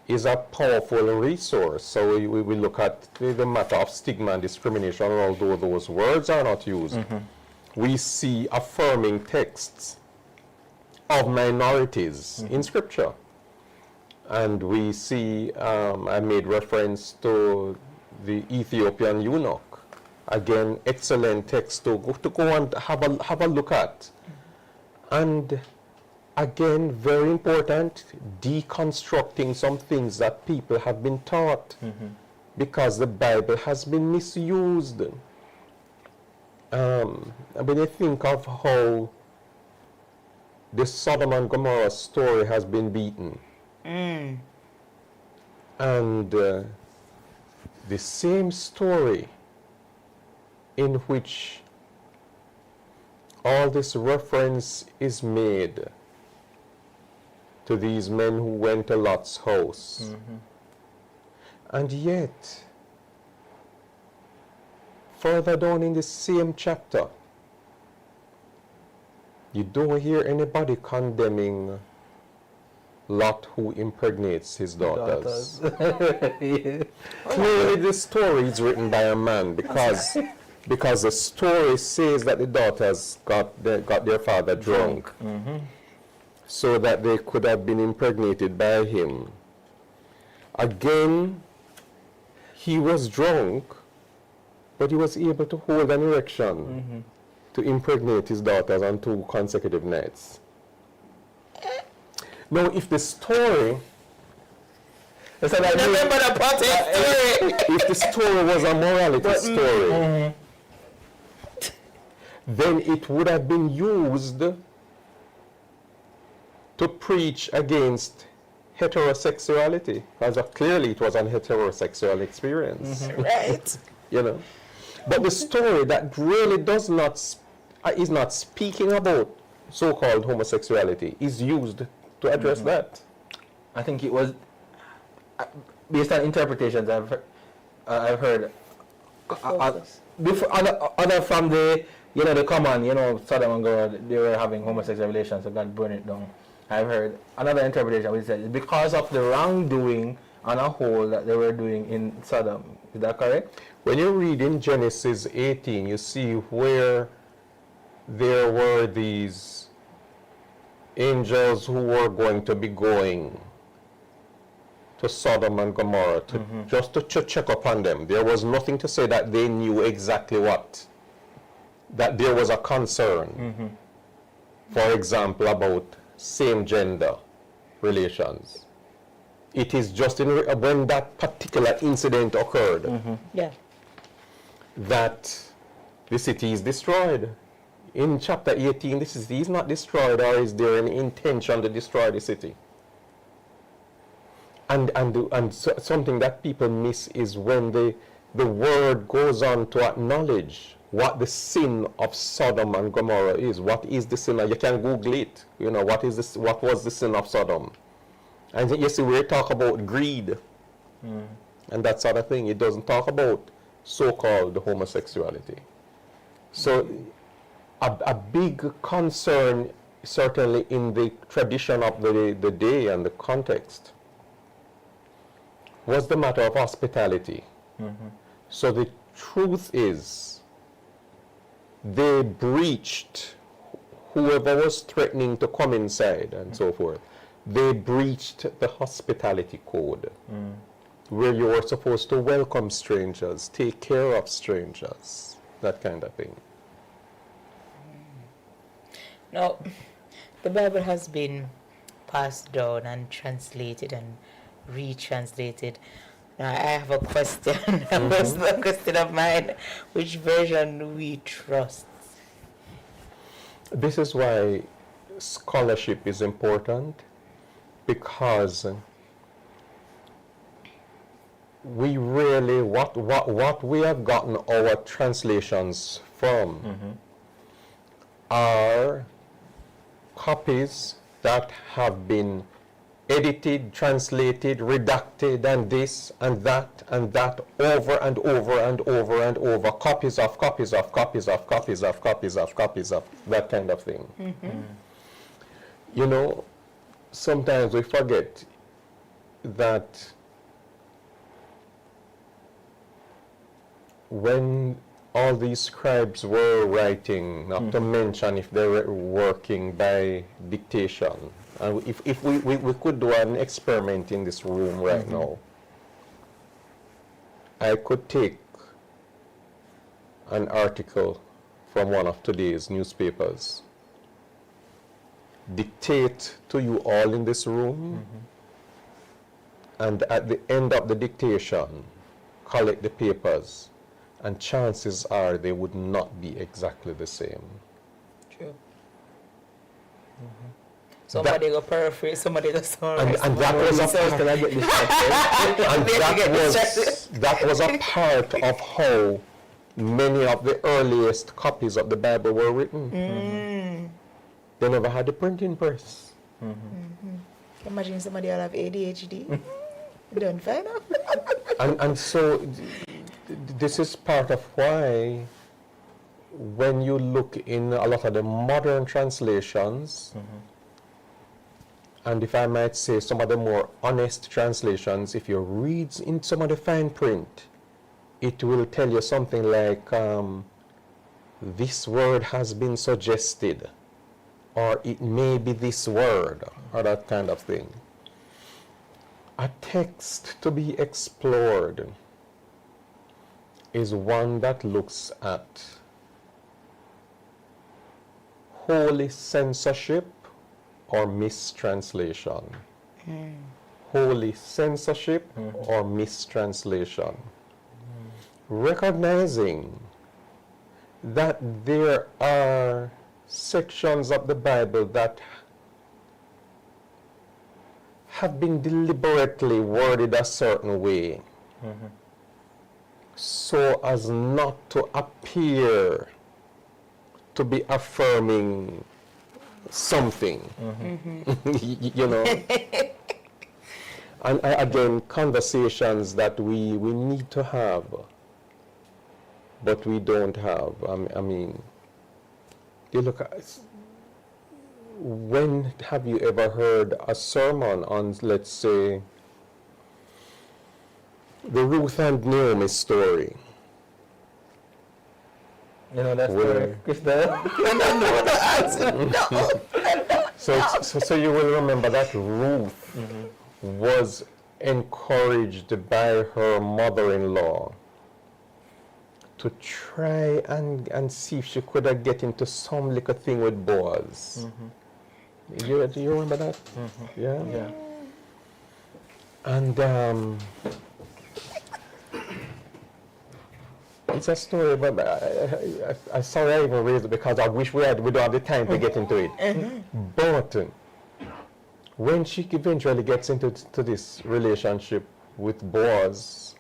is a powerful resource. So we look at the matter of stigma and discrimination, although those words are not used. We see affirming texts of minorities in Scripture. And we see, I made reference to the Ethiopian eunuch. Again, excellent text to go and have a look at. And again, very important, deconstructing some things that people have been taught because the Bible has been misused. When you think of how the Sodom and Gomorrah story has been beaten, and the same story in which all this reference is made to these men who went to Lot's house. And yet, further down in the same chapter, you don't hear anybody condemning Lot who impregnates his daughters. Clearly the story is written by a man because the story says that the daughters got their father drunk. So that they could have been impregnated by him. Again, he was drunk, but he was able to hold an erection to impregnate his daughters on 2 consecutive nights. Now, if the story... If the story was a morality story, then it would have been used to preach against heterosexuality, because clearly it was an heterosexual experience. Right. You know, but the story that really does not is not speaking about so-called homosexuality is used to address that. I think it was based on interpretations I've heard. Other from the the common Sodom and Gomorrah, they were having homosexual relations, so God burned it down. I've heard another interpretation which said because of the wrongdoing on a whole that they were doing in Sodom. Is that correct? When you read in Genesis 18, you see where there were these angels who were going to be going to Sodom and Gomorrah just to check upon them. There was nothing to say that they knew exactly what. That there was a concern, for example, about same-gender relations. It is just when that particular incident occurred that the city is destroyed. In chapter 18, the city is not destroyed, or is there any intention to destroy the city? Something that people miss is when the word goes on to acknowledge what the sin of Sodom and Gomorrah is. What is the sin? You can Google it. You know, what was the sin of Sodom? And you see, we talk about greed and that sort of thing. It doesn't talk about so-called homosexuality. So a big concern, certainly in the tradition of the day and the context, was the matter of hospitality. So the truth is, they breached, whoever was threatening to come inside and so forth, they breached the hospitality code, where you were supposed to welcome strangers, take care of strangers, that kind of thing. Now, the Bible has been passed down and translated and retranslated. Now, I have a question. What's the question of mine? Which version do we trust? This is why scholarship is important, because we really, what we have gotten our translations from are copies that have been edited, translated, redacted, and this and that over and over and over and over, copies of copies of copies of copies of copies of copies of that kind of thing. You know, sometimes we forget that when all these scribes were writing, not to mention if they were working by dictation, and if we could do an experiment in this room right now, I could take an article from one of today's newspapers, dictate to you all in this room, and at the end of the dictation, collect the papers, and chances are they would not be exactly the same. True. Somebody go paraphrase, somebody go summarize. And that was a part. That was a part of how many of the earliest copies of the Bible were written. They never had a printing press. Imagine somebody will have ADHD. Don't find out. And so this is part of why when you look in a lot of the modern translations, and if I might say some of the more honest translations, if you read in some of the fine print, it will tell you something like, this word has been suggested, or it may be this word, or that kind of thing. A text to be explored is one that looks at holy censorship or mistranslation. Holy censorship or mistranslation. Recognizing that there are sections of the Bible that have been deliberately worded a certain way so as not to appear to be affirming something. You know. And again, conversations that we need to have, but we don't have. I mean, you look at, when have you ever heard a sermon on, let's say, the Ruth and Naomi story? You know that story, Krista? So you will remember that Ruth was encouraged by her mother-in-law to try and see if she could get into some little thing with Boaz. Do you remember that? Yeah? Yeah. And it's a story, but I sorry I even raised it because I wish we don't have the time to get into it. But when she eventually gets into this relationship with Boaz,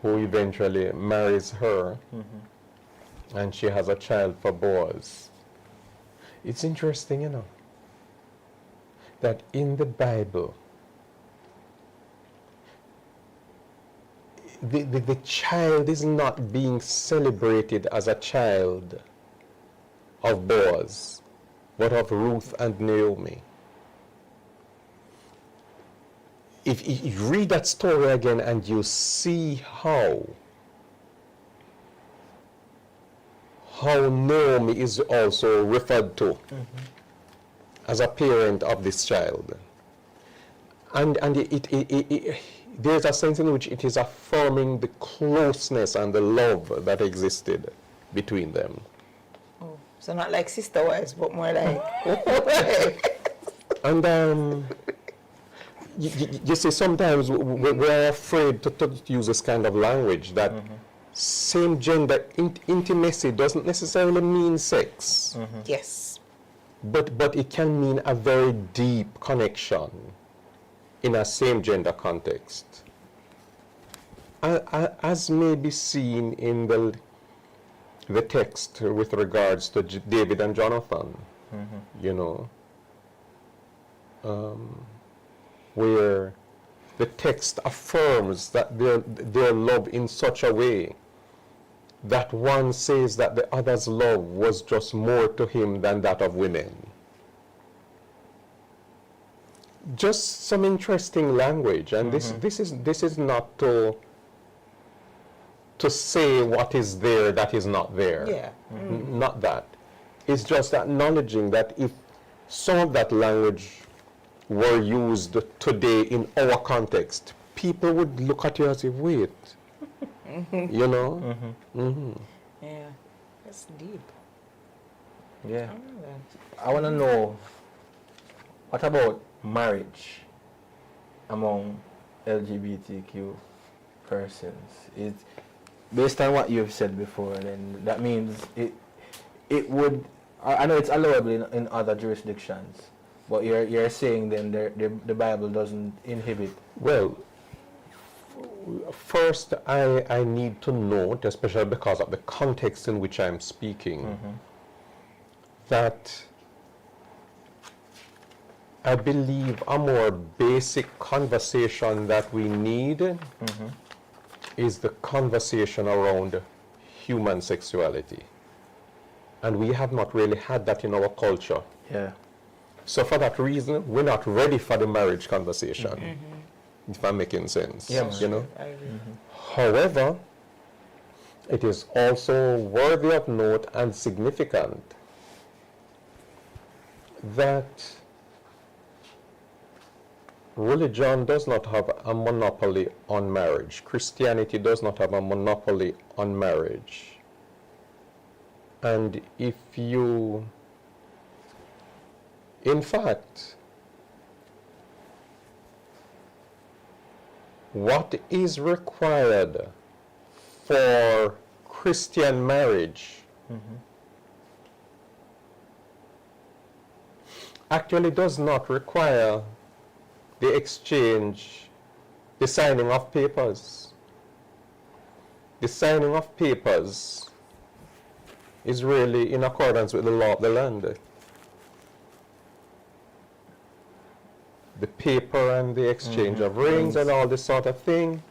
who eventually marries her, and she has a child for Boaz, it's interesting, you know, that in the Bible, the child is not being celebrated as a child of Boaz, but of Ruth and Naomi. If you read that story again and you see how Naomi is also referred to as a parent of this child, and there's a sense in which it is affirming the closeness and the love that existed between them. Oh, so not like sister wives, but more like. And you see, sometimes we're afraid to use this kind of language that same gender intimacy doesn't necessarily mean sex. Yes. But it can mean a very deep connection in a same gender context. As may be seen in the text with regards to David and Jonathan, you know, where the text affirms that their love in such a way that one says that the other's love was just more to him than that of women. Just some interesting language, and this is not to say what is there that is not there. Yeah. Not that. It's just acknowledging that if some of that language were used today in our context, people would look at you as if, wait, you know? Yeah, that's deep. Yeah. I don't know that. I want to know, what about marriage among LGBTQ persons? Is based on what you've said before, then that means it would. I know it's allowable in other jurisdictions, but you're saying then the Bible doesn't inhibit. Well, first I need to note, especially because of the context in which I'm speaking, that I believe a more basic conversation that we need is the conversation around human sexuality. And we have not really had that in our culture. Yeah. So for that reason, we're not ready for the marriage conversation, if I'm making sense. Yeah, you know? I agree. However, it is also worthy of note and significant that religion does not have a monopoly on marriage. Christianity does not have a monopoly on marriage. And if you, in fact, what is required for Christian marriage actually does not require the exchange, the signing of papers. The signing of papers is really in accordance with the law of the land. The paper and the exchange of rings and all this sort of thing,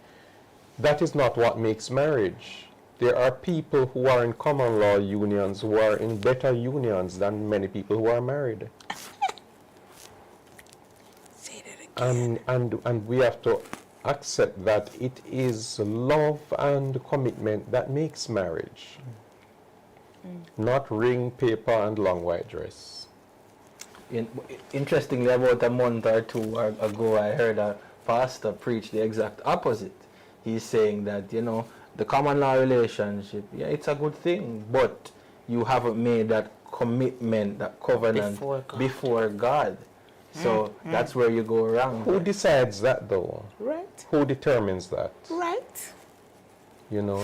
that is not what makes marriage. There are people who are in common law unions who are in better unions than many people who are married. Say that again. And we have to accept that it is love and commitment that makes marriage. Not ring, paper, and long white dress. Interestingly, about a month or two ago, I heard a pastor preach the exact opposite. He's saying that, you know, the common law relationship, yeah, it's a good thing, but you haven't made that commitment, that covenant before God. So that's where you go wrong. Who decides that, though? Right. Who determines that? Right. You know?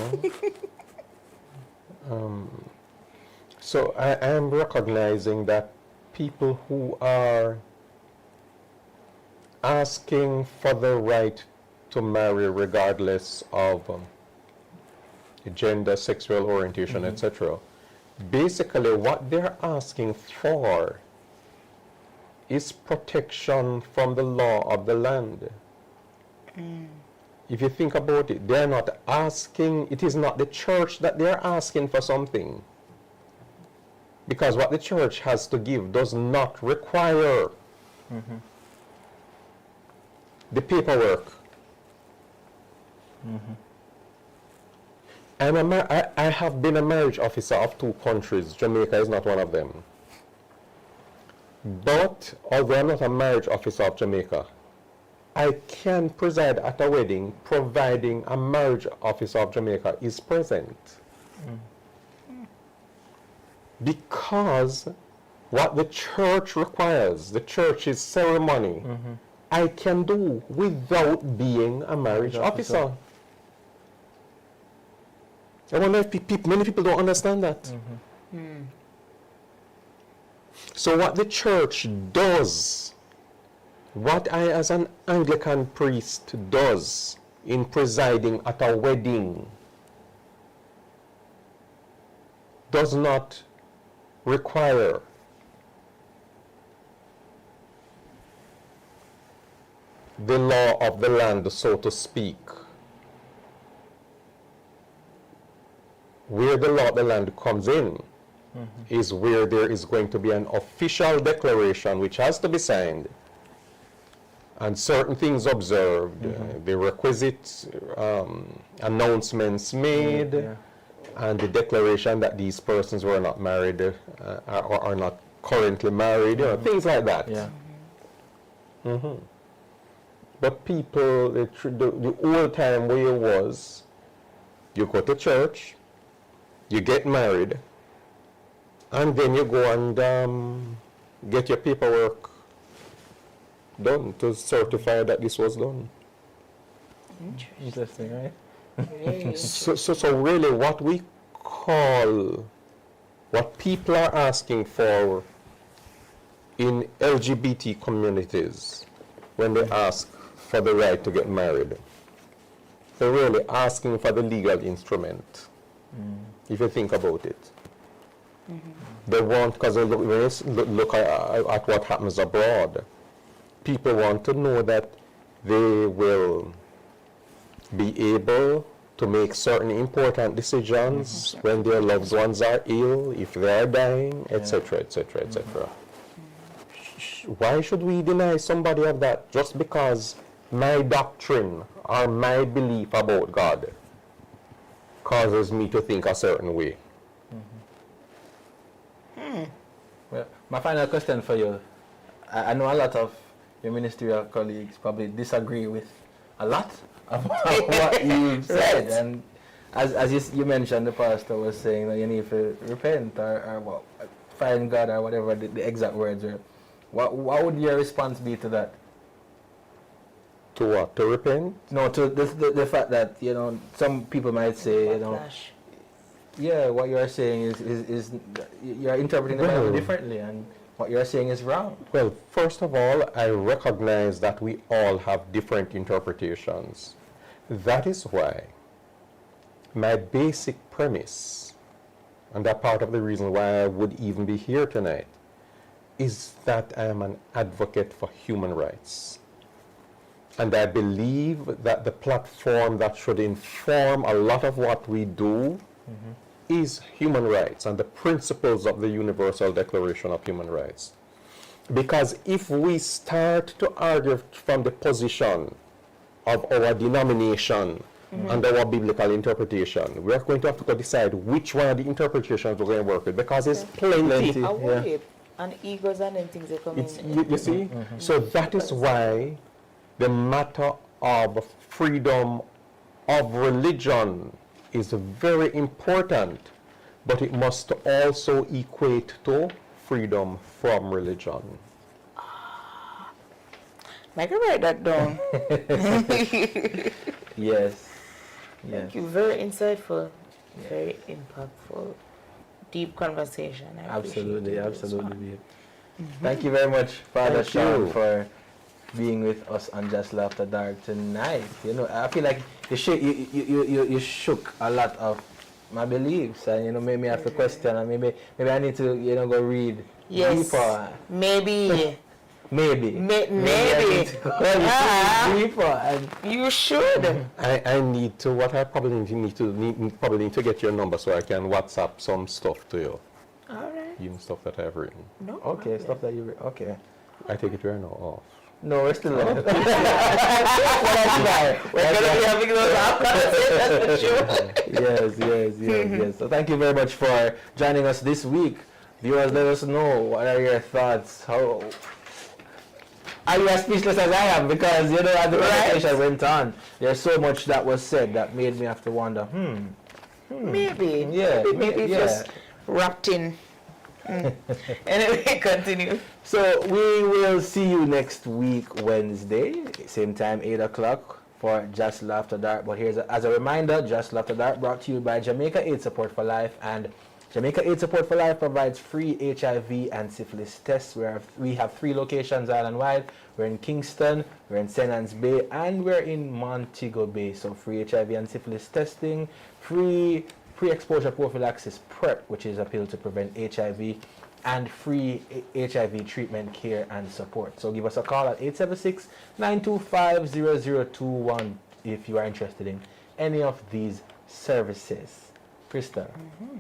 So I am recognizing that people who are asking for the right to marry regardless of gender, sexual orientation, etc. Basically, what they're asking for is protection from the law of the land. If you think about it, they're not asking, it is not the church that they're asking for something. Because what the church has to give does not require the paperwork. I have been a marriage officer of 2 countries. Jamaica is not one of them. But although I'm not a marriage officer of Jamaica, I can preside at a wedding providing a marriage officer of Jamaica is present. Because what the church requires, the church's ceremony, I can do without being a marriage officer. I wonder if many people don't understand that. So what the church does, what I as an Anglican priest does in presiding at a wedding, does not require the law of the land, so to speak. Where the law of the land comes in is where there is going to be an official declaration which has to be signed and certain things observed, the requisite announcements made, and the declaration that these persons were not married or are not currently married, things like that. But people, the old time way was, you go to church, you get married, and then you go and get your paperwork done to certify that this was done. Interesting, right? So really what we call, what people are asking for in LGBT communities when they ask for the right to get married, they're really asking for the legal instrument, if you think about it. They want, because they look at what happens abroad, people want to know that they will be able to make certain important decisions when their loved ones are ill, if they are dying, etc., etc., etc. Why should we deny somebody of that just because my doctrine or my belief about God causes me to think a certain way? Well, my final question for you. I know a lot of your ministerial colleagues probably disagree with a lot of what you said. And as you mentioned, the pastor was saying that you need to repent or well, find God or whatever the exact words are. What would your response be to that? To what? To repent? No, to the fact that, some people might say, what you are saying is you are interpreting the Bible differently, and what you are saying is wrong. Well, first of all, I recognize that we all have different interpretations. That is why my basic premise, and that part of the reason why I would even be here tonight, is that I am an advocate for human rights. And I believe that the platform that should inform a lot of what we do is human rights and the principles of the Universal Declaration of Human Rights. Because if we start to argue from the position of our denomination and our biblical interpretation, we are going to have to decide which one of the interpretations we're going to work with, because it's plenty. And egos and things that come in. You see? So that is why the matter of freedom of religion is very important, but it must also equate to freedom from religion. I can write that down. Yes. Thank you. Very insightful, very impactful, deep conversation. I Absolutely. appreciate it. Thank you very much, Father Sean, for being with us on Just After Dark tonight. You know, I feel like you shook a lot of my beliefs, and you know, made me have to question, and maybe I need to, you know, go read deeper. Maybe. Maybe. Maybe. Deeper, and You should. I need to, what I probably need to get your number so I can WhatsApp some stuff to you. All right. Even stuff that I've written. No. okay, stuff that you okay. I take it we're now off. No, we're still on. We're gonna be having those conversations, sure. Yes. So thank you very much for joining us this week. Viewers, let us know, what are your thoughts? How are you as speechless as I am? Because, you know, as the conversation went on, there's so much that was said that made me have to wonder, Maybe. Yeah, Maybe yeah. just wrapped in. Anyway, continue. So we will see you next week, Wednesday, same time, 8 o'clock for Just After Dark. But here's as a reminder, Just After Dark brought to you by Jamaica AIDS Support for Life, and Jamaica AIDS Support for Life provides free HIV and syphilis tests. We have 3 locations island-wide. We're in Kingston, we're in St. Anne's Bay, and we're in Montego Bay. So free HIV and syphilis testing, free pre-exposure prophylaxis PrEP, which is a pill to prevent HIV, and free HIV treatment, care, and support. So give us a call at 876-925-0021 if you are interested in any of these services. Krista,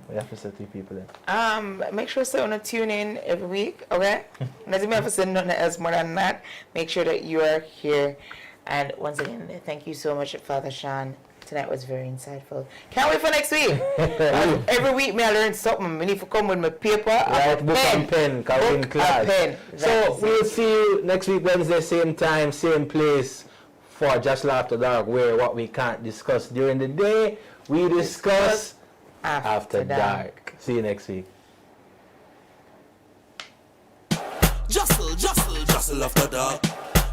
we have to say to people then. Make sure to tune in every week, okay? Doesn't have to say nothing else more than that. Make sure that you are here. And once again, thank you so much, Father Sean. Tonight was very insightful. Can't wait for next week. Every week, I learn something. I need to come with my paper, right, book and pen, because we're in class. Pen. So we'll see you next week, Wednesday, same time, same place for Just After Dark, where what we can't discuss during the day, we discuss after dark. See you next week. Jostle after dark.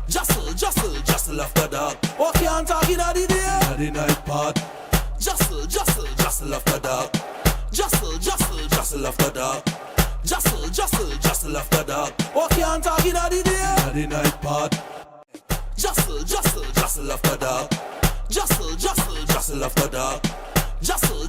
Jostle after dark. What can't talk in the day? In the night part. Jostle after dark. Jostle after dark. Jostle after dark. What can't talk in the day? In the night part. Jostle after dark. Jostle after dark. Jostle.